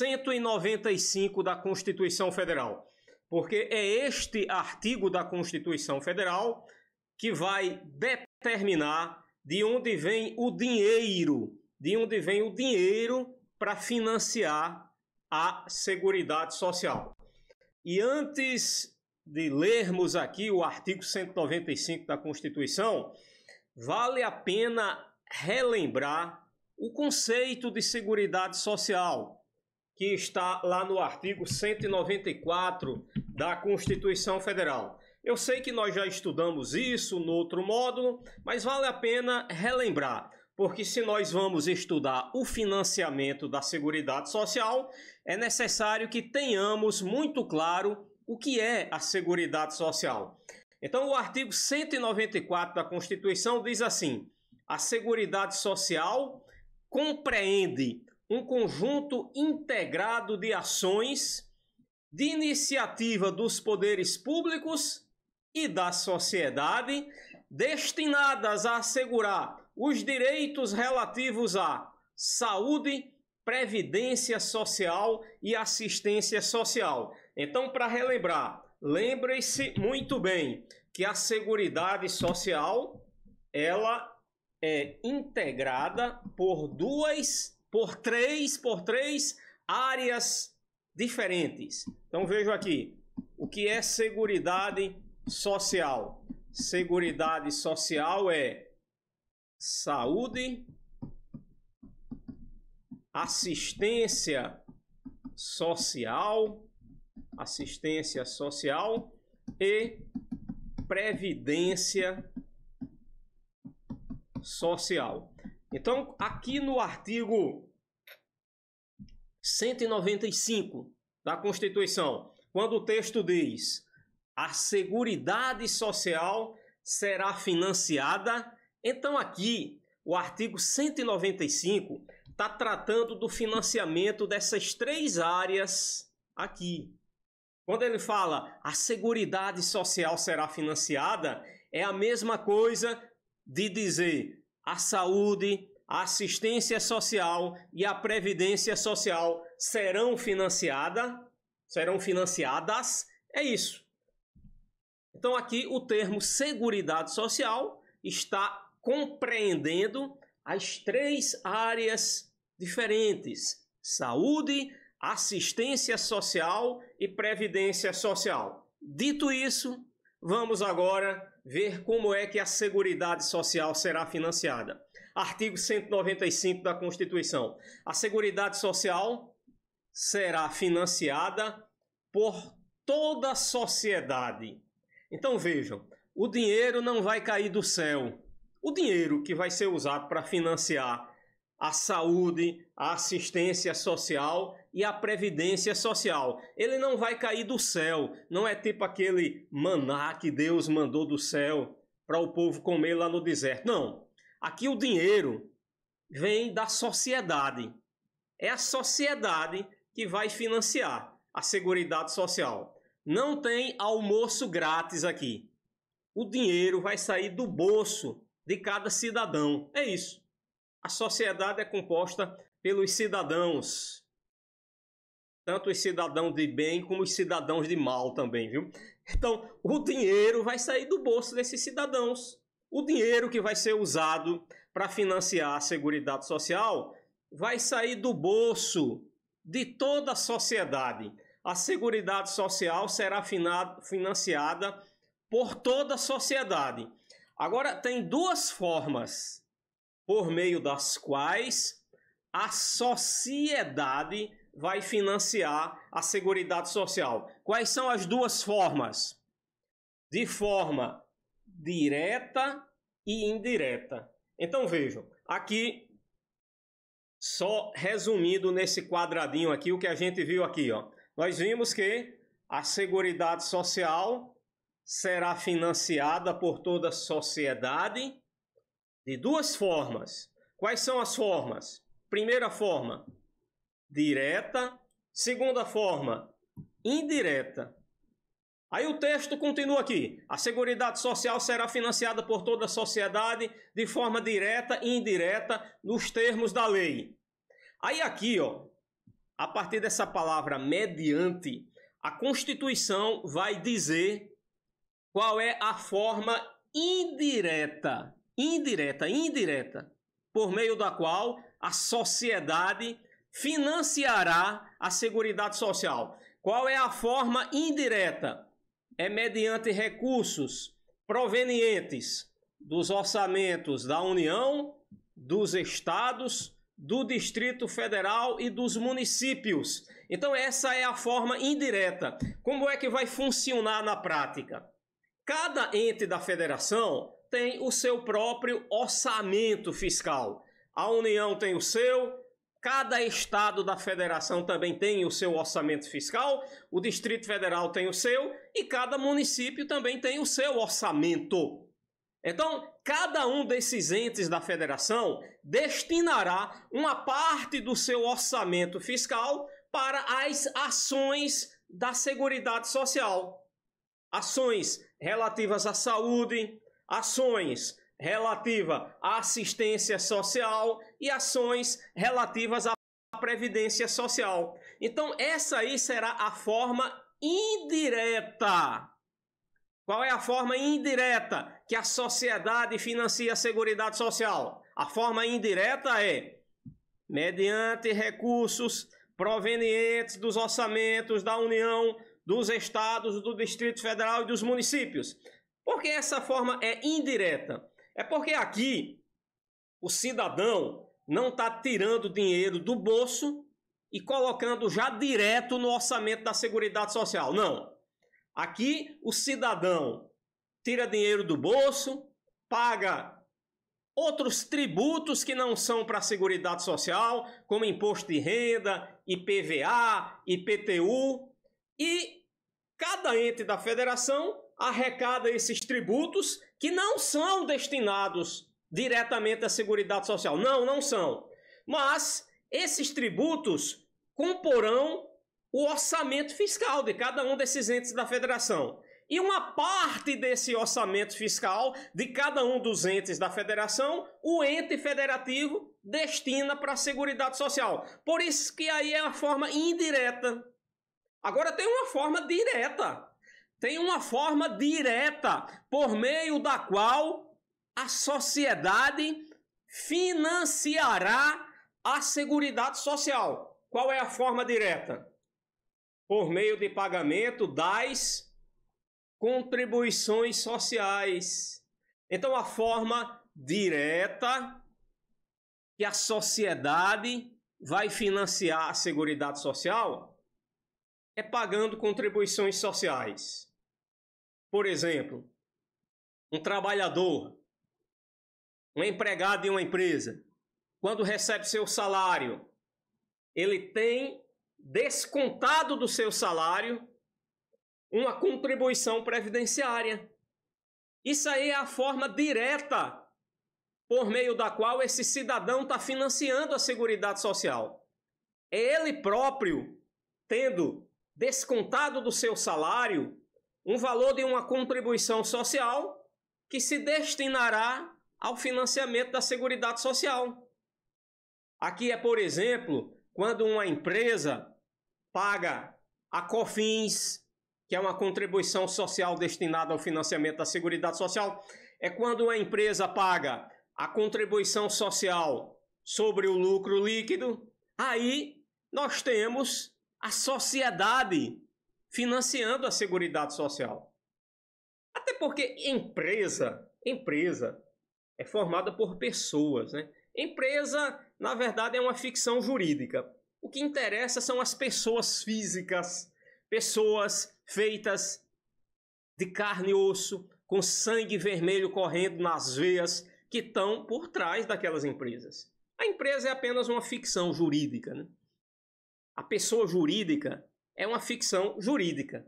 195 da Constituição Federal, porque é este artigo da Constituição Federal que vai determinar de onde vem o dinheiro, para financiar a Seguridade Social. E antes de lermos aqui o artigo 195 da Constituição, vale a pena relembrar o conceito de Seguridade Social, que está lá no artigo 194 da Constituição Federal. Eu sei que nós já estudamos isso no outro módulo, mas vale a pena relembrar, porque se nós vamos estudar o financiamento da Seguridade Social, é necessário que tenhamos muito claro o que é a Seguridade Social. Então, o artigo 194 da Constituição diz assim: a Seguridade Social compreende um conjunto integrado de ações de iniciativa dos poderes públicos e da sociedade destinadas a assegurar os direitos relativos à saúde, previdência social e assistência social. Então, para relembrar, lembre-se muito bem que a Seguridade Social ela é integrada por três áreas diferentes. Então vejo aqui, o que é Seguridade Social? Seguridade Social é saúde, assistência social e previdência social. Então, aqui no artigo 195 da Constituição, quando o texto diz a Seguridade Social será financiada, então aqui o artigo 195 está tratando do financiamento dessas três áreas aqui. Quando ele fala a Seguridade Social será financiada, é a mesma coisa de dizer a saúde, a assistência social e a previdência social serão financiadas, é isso. Então aqui o termo Seguridade Social está compreendendo as três áreas diferentes: saúde, assistência social e previdência social. Dito isso, vamos agora ver como é que a Seguridade Social será financiada. Artigo 195 da Constituição. A Seguridade Social será financiada por toda a sociedade. Então vejam, o dinheiro não vai cair do céu. O dinheiro que vai ser usado para financiar a saúde, a assistência social e a previdência social, ele não vai cair do céu. Não é tipo aquele maná que Deus mandou do céu para o povo comer lá no deserto. Não. Aqui o dinheiro vem da sociedade. É a sociedade que vai financiar a Seguridade Social. Não tem almoço grátis aqui. O dinheiro vai sair do bolso de cada cidadão. É isso. A sociedade é composta pelos cidadãos. Tanto os cidadãos de bem como os cidadãos de mal também, viu? Então, o dinheiro vai sair do bolso desses cidadãos. O dinheiro que vai ser usado para financiar a Seguridade Social vai sair do bolso de toda a sociedade. A Seguridade Social será financiada por toda a sociedade. Agora, tem duas formas por meio das quais a sociedade vai financiar a Seguridade Social. Quais são as duas formas? De forma direta e indireta. Então vejam, aqui, só resumindo nesse quadradinho aqui, o que a gente viu aqui, ó. Nós vimos que a Seguridade Social será financiada por toda a sociedade de duas formas. Quais são as formas? Primeira forma, direta. Segunda forma, indireta. Aí o texto continua aqui. A Seguridade Social será financiada por toda a sociedade de forma direta e indireta nos termos da lei. Aí aqui, ó, a partir dessa palavra mediante, a Constituição vai dizer qual é a forma indireta, por meio da qual a sociedade financiará a Seguridade Social. Qual é a forma indireta? É mediante recursos provenientes dos orçamentos da União, dos estados, do Distrito Federal e dos municípios. Então essa é a forma indireta. Como é que vai funcionar na prática? Cada ente da federação tem o seu próprio orçamento fiscal. A União tem o seu, cada estado da federação também tem o seu orçamento fiscal, o Distrito Federal tem o seu e cada município também tem o seu orçamento. Então, cada um desses entes da federação destinará uma parte do seu orçamento fiscal para as ações da Seguridade Social. Ações relativas à saúde, ações relativas à assistência social e ações relativas à previdência social. Então, essa aí será a forma indireta. Qual é a forma indireta que a sociedade financia a Seguridade Social? A forma indireta é mediante recursos provenientes dos orçamentos da União, dos estados, do Distrito Federal e dos municípios. Por que essa forma é indireta? É porque aqui o cidadão não está tirando dinheiro do bolso e colocando já direto no orçamento da Seguridade Social. Não. Aqui o cidadão tira dinheiro do bolso, paga outros tributos que não são para a Seguridade Social, como imposto de renda, IPVA, IPTU, e cada ente da federação arrecada esses tributos que não são destinados diretamente à Seguridade Social. Não são. Mas esses tributos comporão o orçamento fiscal de cada um desses entes da federação. E uma parte desse orçamento fiscal de cada um dos entes da federação, o ente federativo destina para a Seguridade Social. Por isso que aí é a forma indireta. Agora tem uma forma direta. Tem uma forma direta por meio da qual a sociedade financiará a Seguridade Social. Qual é a forma direta? Por meio de pagamento das contribuições sociais. Então, a forma direta que a sociedade vai financiar a Seguridade Social é pagando contribuições sociais. Por exemplo, um trabalhador, um empregado de uma empresa, quando recebe seu salário, ele tem descontado do seu salário uma contribuição previdenciária. Isso aí é a forma direta por meio da qual esse cidadão está financiando a Seguridade Social. É ele próprio tendo descontado do seu salário um valor de uma contribuição social que se destinará ao financiamento da Seguridade Social. Aqui é, por exemplo, quando uma empresa paga a COFINS, que é uma contribuição social destinada ao financiamento da Seguridade Social, é quando uma empresa paga a contribuição social sobre o lucro líquido, aí nós temos a sociedade financiando a Seguridade Social. Até porque empresa é formada por pessoas, né? Empresa, na verdade, é uma ficção jurídica. O que interessa são as pessoas físicas, pessoas feitas de carne e osso, com sangue vermelho correndo nas veias, que estão por trás daquelas empresas. A empresa é apenas uma ficção jurídica, né? A pessoa jurídica é uma ficção jurídica.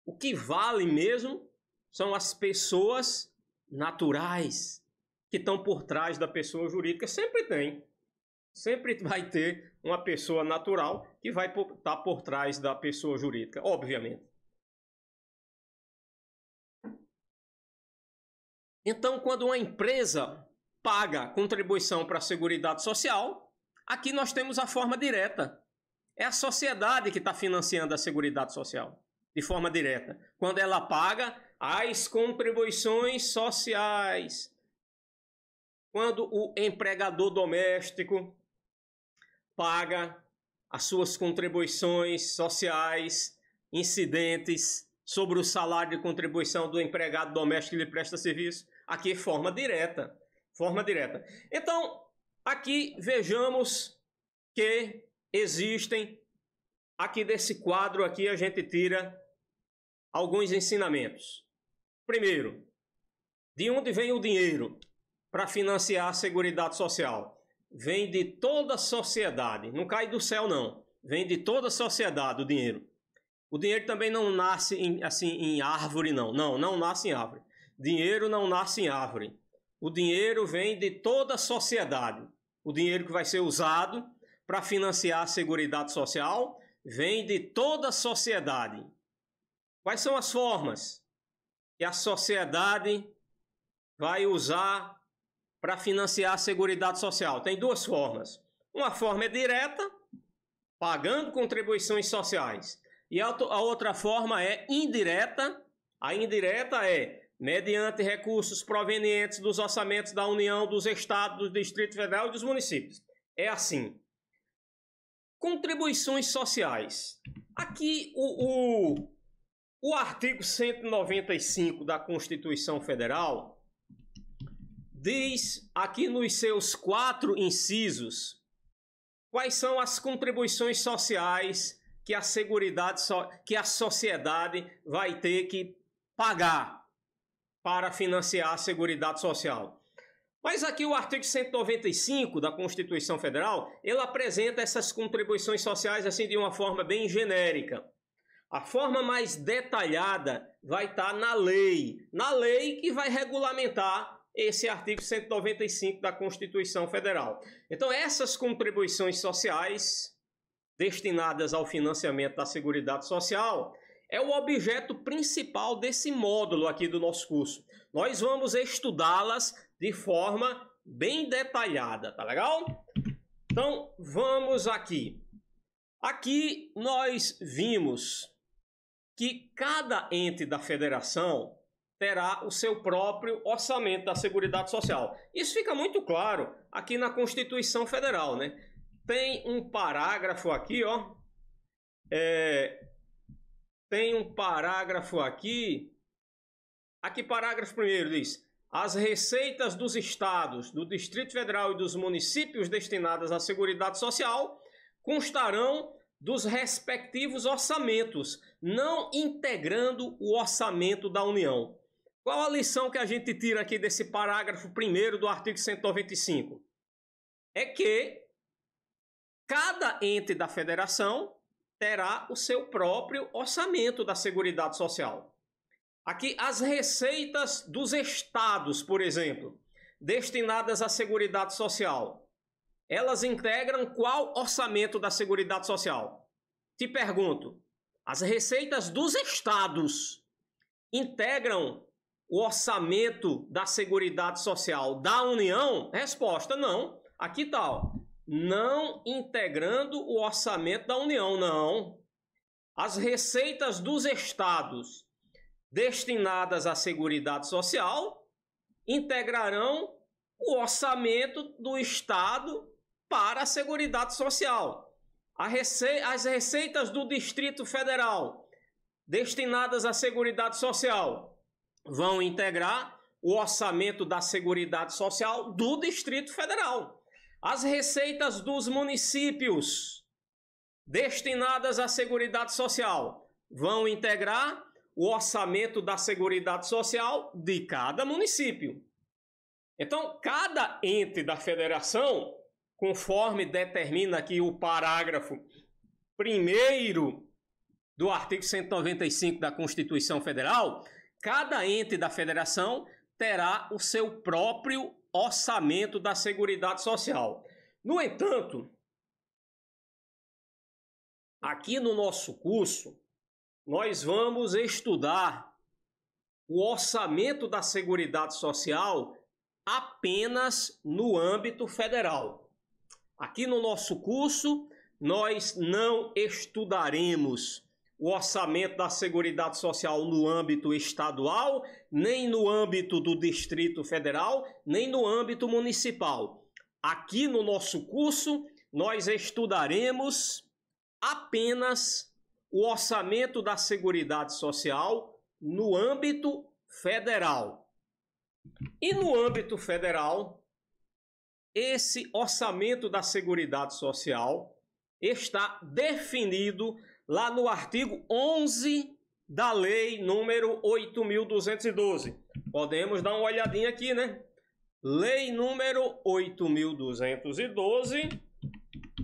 O que vale mesmo são as pessoas naturais que estão por trás da pessoa jurídica. Sempre tem. Sempre vai ter uma pessoa natural que vai estar por trás da pessoa jurídica, obviamente. Então, quando uma empresa paga contribuição para a Seguridade Social, aqui nós temos a forma direta. É a sociedade que está financiando a Seguridade Social, de forma direta, quando ela paga as contribuições sociais. Quando o empregador doméstico paga as suas contribuições sociais incidentes sobre o salário de contribuição do empregado doméstico que lhe presta serviço, aqui forma direta. Forma direta. Então, aqui vejamos que existem, aqui desse quadro aqui a gente tira alguns ensinamentos. Primeiro, de onde vem o dinheiro para financiar a Seguridade Social? Vem de toda a sociedade, não cai do céu não, vem de toda a sociedade o dinheiro. O dinheiro também não nasce em árvore não, não nasce em árvore. Dinheiro não nasce em árvore. O dinheiro vem de toda a sociedade. O dinheiro que vai ser usado para financiar a Seguridade Social vem de toda a sociedade. Quais são as formas que a sociedade vai usar para financiar a Seguridade Social? Tem duas formas. Uma forma é direta, pagando contribuições sociais. E a outra forma é indireta. A indireta é mediante recursos provenientes dos orçamentos da União, dos Estados, do Distrito Federal e dos municípios. É assim. Contribuições sociais. Aqui o artigo 195 da Constituição Federal diz aqui nos seus 4 incisos quais são as contribuições sociais que a sociedade vai ter que pagar para financiar a Seguridade Social. Mas aqui o artigo 195 da Constituição Federal, ele apresenta essas contribuições sociais assim de uma forma bem genérica. A forma mais detalhada vai estar na lei que vai regulamentar esse artigo 195 da Constituição Federal. Então essas contribuições sociais destinadas ao financiamento da Seguridade Social é o objeto principal desse módulo aqui do nosso curso. Nós vamos estudá-las de forma bem detalhada, tá legal? Então, vamos aqui. Aqui nós vimos que cada ente da federação terá o seu próprio orçamento da Seguridade Social. Isso fica muito claro aqui na Constituição Federal, né? Tem um parágrafo aqui, ó. Tem um parágrafo aqui. Aqui, parágrafo 1º diz: as receitas dos estados, do Distrito Federal e dos municípios destinadas à Seguridade Social constarão dos respectivos orçamentos, não integrando o orçamento da União. Qual a lição que a gente tira aqui desse parágrafo 1º do artigo 195? É que cada ente da federação terá o seu próprio orçamento da Seguridade Social. Aqui, as receitas dos estados, por exemplo, destinadas à Seguridade Social, elas integram qual orçamento da Seguridade Social? Te pergunto, as receitas dos estados integram o orçamento da Seguridade Social da União? Resposta, não. Aqui está, ó. Não integrando o orçamento da União, não. As receitas dos estados destinadas à Seguridade Social integrarão o orçamento do estado para a Seguridade Social. As receitas do Distrito Federal destinadas à Seguridade Social vão integrar o orçamento da Seguridade Social do Distrito Federal. As receitas dos municípios destinadas à Seguridade Social vão integrar o orçamento da Seguridade Social de cada município. Então, cada ente da federação, conforme determina aqui o parágrafo 1º do artigo 195 da Constituição Federal, cada ente da federação terá o seu próprio orçamento da Seguridade Social. No entanto, aqui no nosso curso, nós vamos estudar o orçamento da Seguridade Social apenas no âmbito federal. Aqui no nosso curso, nós não estudaremos o orçamento da Seguridade Social no âmbito estadual, nem no âmbito do Distrito Federal, nem no âmbito municipal. Aqui no nosso curso, nós estudaremos apenas o orçamento da Seguridade Social no âmbito federal. E no âmbito federal, esse orçamento da Seguridade Social está definido lá no artigo 11 da Lei número 8.212. Podemos dar uma olhadinha aqui, né? Lei número 8.212,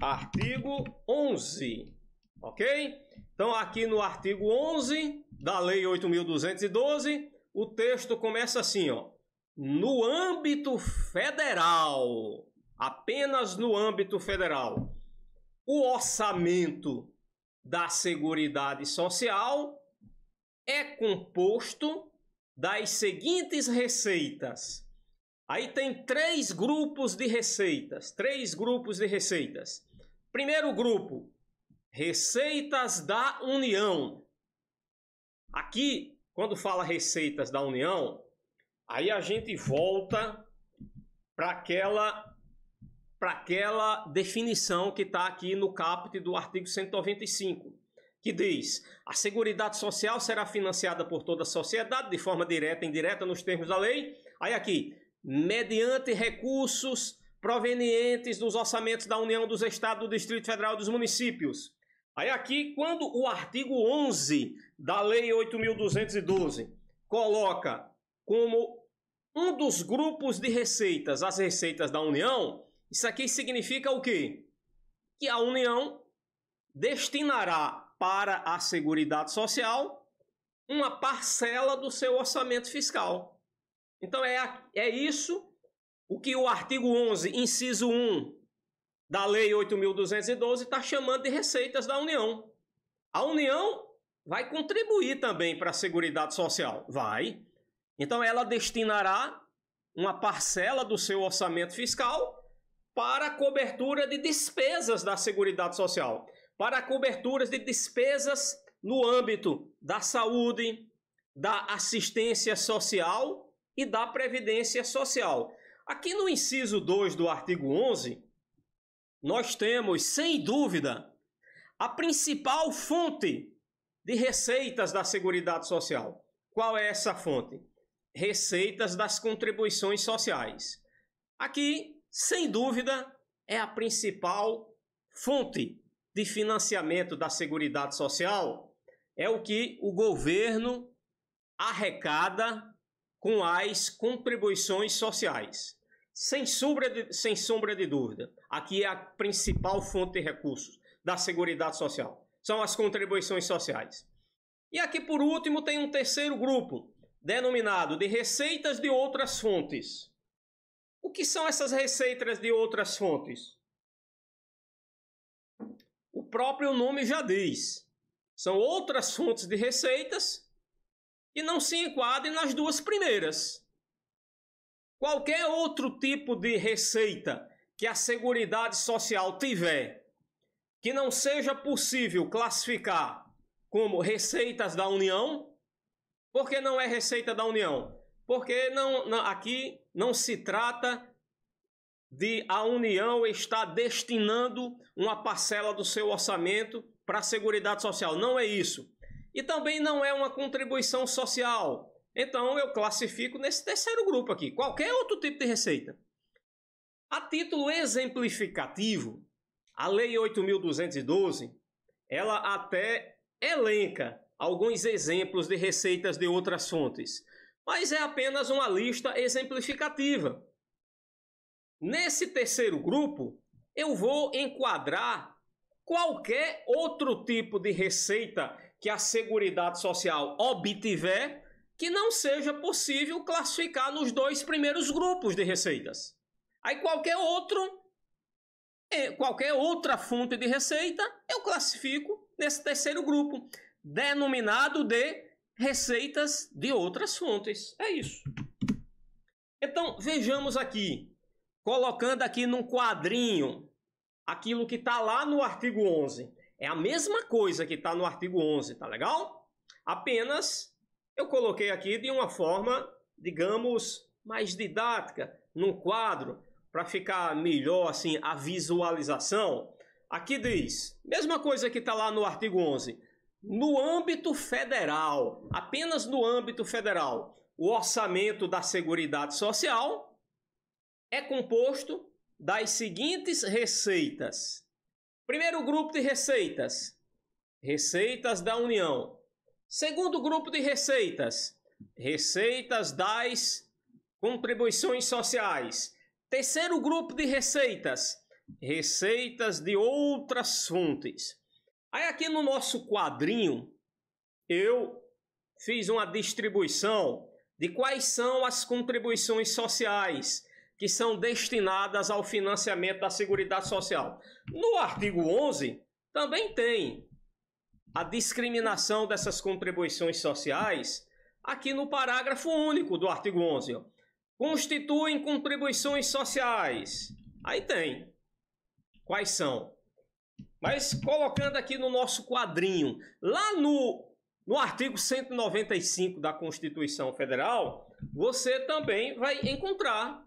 artigo 11, ok? Então, aqui no artigo 11 da Lei 8.212, o texto começa assim, ó. No âmbito federal, apenas no âmbito federal, o orçamento da Seguridade Social é composto das seguintes receitas. Aí tem três grupos de receitas. Primeiro grupo, receitas da União. Aqui, quando fala receitas da União, aí a gente volta para aquela definição que está aqui no caput do artigo 195, que diz: a Seguridade Social será financiada por toda a sociedade, de forma direta e indireta, nos termos da lei. Aí aqui, mediante recursos provenientes dos orçamentos da União, dos Estados, do Distrito Federal e dos municípios. Aí aqui, quando o artigo 11 da Lei 8.212 coloca como um dos grupos de receitas as receitas da União, isso aqui significa o quê? Que a União destinará para a Seguridade Social uma parcela do seu orçamento fiscal. Então é isso o que o artigo 11, inciso 1 da Lei 8.212 está chamando de receitas da União. A União vai contribuir também para a Seguridade Social? Vai. Então ela destinará uma parcela do seu orçamento fiscal para a cobertura de despesas da Seguridade Social, para a cobertura de despesas no âmbito da saúde, da assistência social e da previdência social. Aqui no inciso 2 do artigo 11, nós temos, sem dúvida, a principal fonte de receitas da Seguridade Social. Qual é essa fonte? Receitas das contribuições sociais. Aqui, sem dúvida, é a principal fonte de financiamento da Seguridade Social, é o que o governo arrecada com as contribuições sociais. Sem sombra de dúvida, aqui é a principal fonte de recursos da Seguridade Social. São as contribuições sociais. E aqui, por último, tem um terceiro grupo, denominado de receitas de outras fontes. O que são essas receitas de outras fontes? O próprio nome já diz. São outras fontes de receitas que não se enquadram nas duas primeiras. Qualquer outro tipo de receita que a Seguridade Social tiver, que não seja possível classificar como receitas da União. Por que não é receita da União? Porque aqui não se trata de a União estar destinando uma parcela do seu orçamento para a Seguridade Social. Não é isso. E também não é uma contribuição social. Então eu classifico nesse terceiro grupo aqui. Qualquer outro tipo de receita. A título exemplificativo, a Lei 8.212, ela até elenca alguns exemplos de receitas de outras fontes, mas é apenas uma lista exemplificativa. Nesse terceiro grupo, eu vou enquadrar qualquer outro tipo de receita que a Seguridade Social obtiver que não seja possível classificar nos dois primeiros grupos de receitas. Aí qualquer outra fonte de receita eu classifico nesse terceiro grupo, denominado de receitas de outras fontes. É isso. Então, vejamos aqui, colocando aqui num quadrinho aquilo que está lá no artigo 11. É a mesma coisa que está no artigo 11, tá legal? Apenas eu coloquei aqui de uma forma, digamos, mais didática, num quadro, para ficar melhor assim a visualização. Aqui diz, mesma coisa que está lá no artigo 11, no âmbito federal, apenas no âmbito federal, o orçamento da Seguridade Social é composto das seguintes receitas. Primeiro grupo de receitas, receitas da União. Segundo grupo de receitas, receitas das contribuições sociais. Terceiro grupo de receitas, receitas de outras fontes. Aí aqui no nosso quadrinho, eu fiz uma distribuição de quais são as contribuições sociais que são destinadas ao financiamento da Seguridade Social. No artigo 11, também tem a discriminação dessas contribuições sociais aqui no parágrafo único do artigo 11. Ó. Constituem contribuições sociais. Aí tem. Quais são? Mas colocando aqui no nosso quadrinho, lá no artigo 195 da Constituição Federal, você também vai encontrar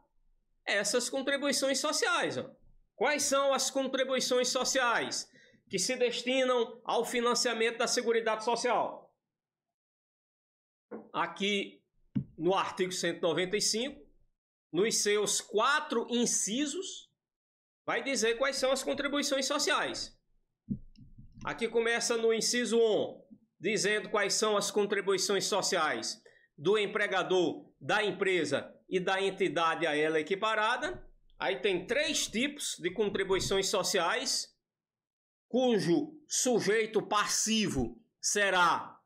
essas contribuições sociais. Ó. Quais são as contribuições sociais que se destinam ao financiamento da Seguridade Social? Aqui no artigo 195, nos seus 4 incisos, vai dizer quais são as contribuições sociais. Aqui começa no inciso 1, dizendo quais são as contribuições sociais do empregador, da empresa e da entidade a ela equiparada. Aí tem 3 tipos de contribuições sociais, cujo sujeito passivo será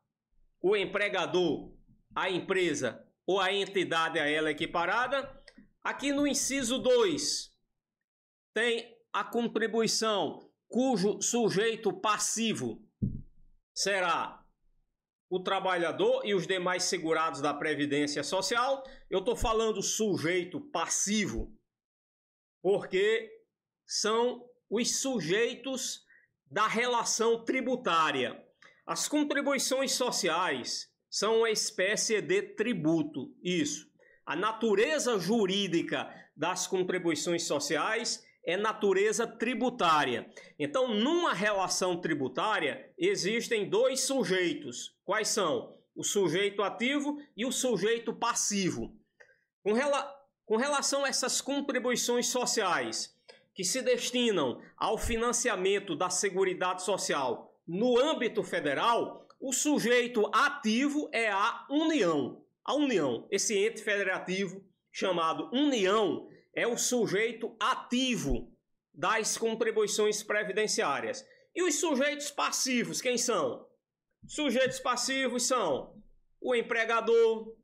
o empregador, a empresa ou a entidade a ela equiparada. Aqui no inciso 2, tem a contribuição cujo sujeito passivo será o trabalhador e os demais segurados da Previdência Social. Eu estou falando sujeito passivo porque são os sujeitos da relação tributária. As contribuições sociais são uma espécie de tributo, isso. A natureza jurídica das contribuições sociais é natureza tributária. Então, numa relação tributária, existem 2 sujeitos. Quais são? O sujeito ativo e o sujeito passivo. Com relação a essas contribuições sociais que se destinam ao financiamento da Seguridade Social no âmbito federal, o sujeito ativo é a União. A União, esse ente federativo chamado União, é o sujeito ativo das contribuições previdenciárias. E os sujeitos passivos, quem são? Sujeitos passivos são o empregador,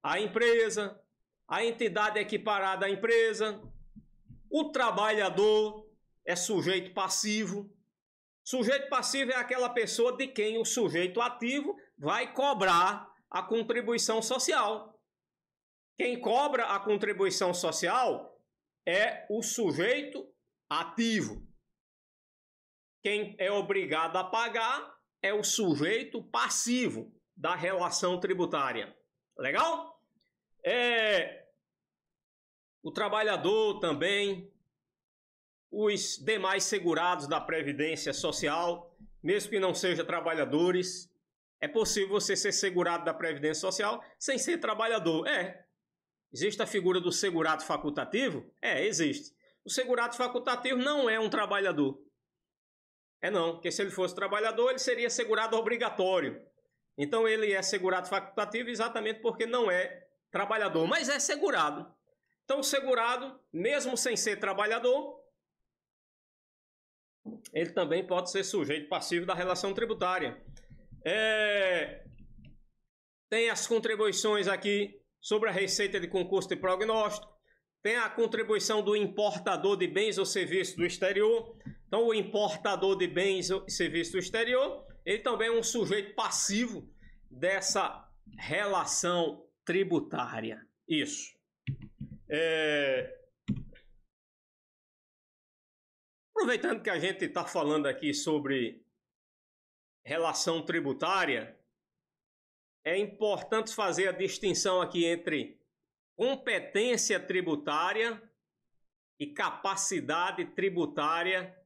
a empresa, a entidade equiparada à empresa, o trabalhador é sujeito passivo. Sujeito passivo é aquela pessoa de quem o sujeito ativo vai cobrar a contribuição social. Quem cobra a contribuição social é o sujeito ativo. Quem é obrigado a pagar é o sujeito passivo da relação tributária. Legal? O trabalhador também, os demais segurados da Previdência Social, mesmo que não sejam trabalhadores, é possível você ser segurado da Previdência Social sem ser trabalhador. Existe a figura do segurado facultativo? Existe. O segurado facultativo não é um trabalhador. Não, porque se ele fosse trabalhador, ele seria segurado obrigatório. Então ele é segurado facultativo exatamente porque não é trabalhador, mas é segurado. Então o segurado, mesmo sem ser trabalhador, ele também pode ser sujeito passivo da relação tributária. Tem as contribuições aqui sobre a receita de concurso de prognóstico, tem a contribuição do importador de bens ou serviços do exterior. Então, o importador de bens e serviços do exterior, ele também é um sujeito passivo dessa relação tributária. Isso. Aproveitando que a gente está falando aqui sobre relação tributária, é importante fazer a distinção aqui entre competência tributária e capacidade tributária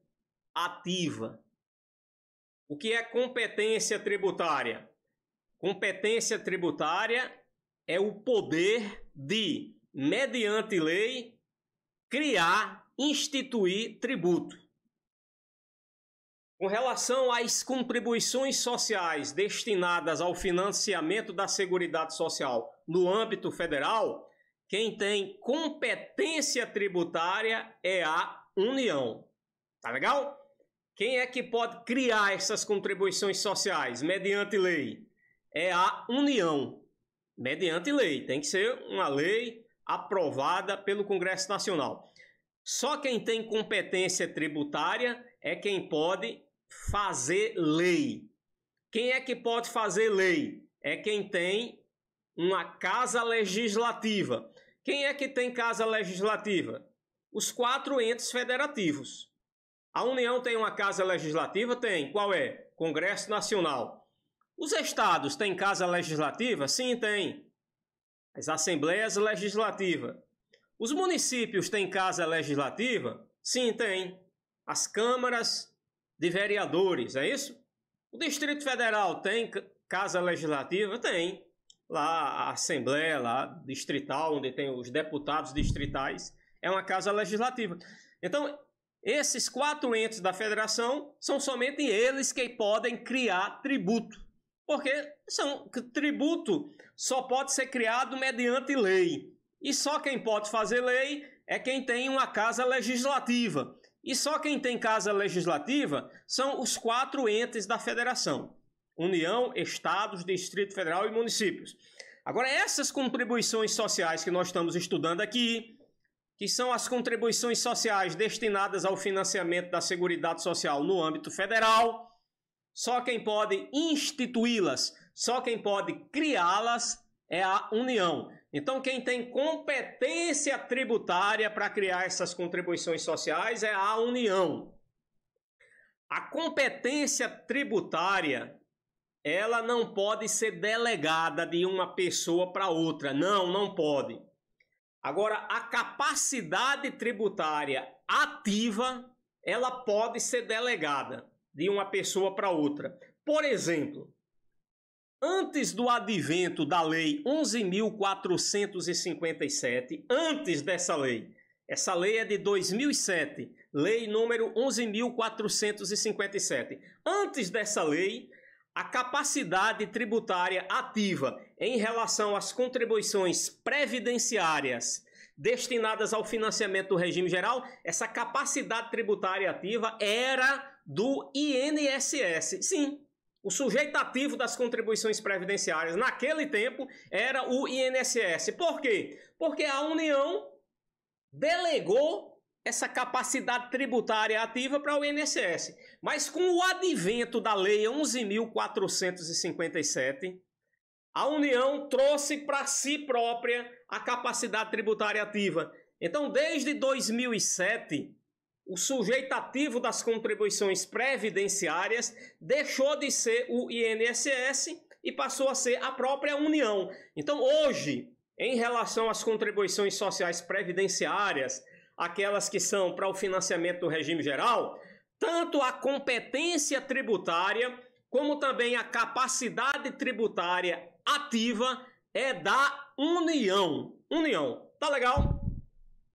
ativa. O que é competência tributária? Competência tributária é o poder de, mediante lei, criar, instituir tributo. Com relação às contribuições sociais destinadas ao financiamento da Seguridade Social no âmbito federal, quem tem competência tributária é a União. Tá legal? Quem é que pode criar essas contribuições sociais mediante lei? É a União. Mediante lei. Tem que ser uma lei aprovada pelo Congresso Nacional. Só quem tem competência tributária é quem pode fazer lei. Quem é que pode fazer lei? É quem tem uma casa legislativa. Quem é que tem casa legislativa? Os 4 entes federativos. A União tem uma casa legislativa? Tem. Qual é? Congresso Nacional. Os estados têm casa legislativa? Sim, tem. As assembleias legislativas. Os municípios têm casa legislativa? Sim, tem. As câmaras de vereadores, é isso? O Distrito Federal tem casa legislativa? Tem. Lá a Assembleia lá, distrital, onde tem os deputados distritais, é uma casa legislativa. Então, esses 4 entes da federação são somente eles que podem criar tributo. Porque tributo só pode ser criado mediante lei. E só quem pode fazer lei é quem tem uma casa legislativa. E só quem tem casa legislativa são os 4 entes da federação. União, estados, Distrito Federal e municípios. Agora, essas contribuições sociais que nós estamos estudando aqui, que são as contribuições sociais destinadas ao financiamento da Seguridade Social no âmbito federal, só quem pode instituí-las, só quem pode criá-las é a União. Então, quem tem competência tributária para criar essas contribuições sociais é a União. A competência tributária, ela não pode ser delegada de uma pessoa para outra. Não pode. Agora, a capacidade tributária ativa, ela pode ser delegada de uma pessoa para outra. Por exemplo, antes do advento da Lei 11.457, antes dessa lei, essa lei é de 2007, Lei número 11.457. Antes dessa lei, a capacidade tributária ativa em relação às contribuições previdenciárias destinadas ao financiamento do regime geral, essa capacidade tributária ativa era do INSS. Sim. O sujeito ativo das contribuições previdenciárias naquele tempo era o INSS. Por quê? Porque a União delegou essa capacidade tributária ativa para o INSS. Mas com o advento da Lei 11.457, a União trouxe para si própria a capacidade tributária ativa. Então, desde 2007... o sujeito ativo das contribuições previdenciárias deixou de ser o INSS e passou a ser a própria União. Então, hoje, em relação às contribuições sociais previdenciárias, aquelas que são para o financiamento do regime geral, tanto a competência tributária como também a capacidade tributária ativa é da União. União, tá legal?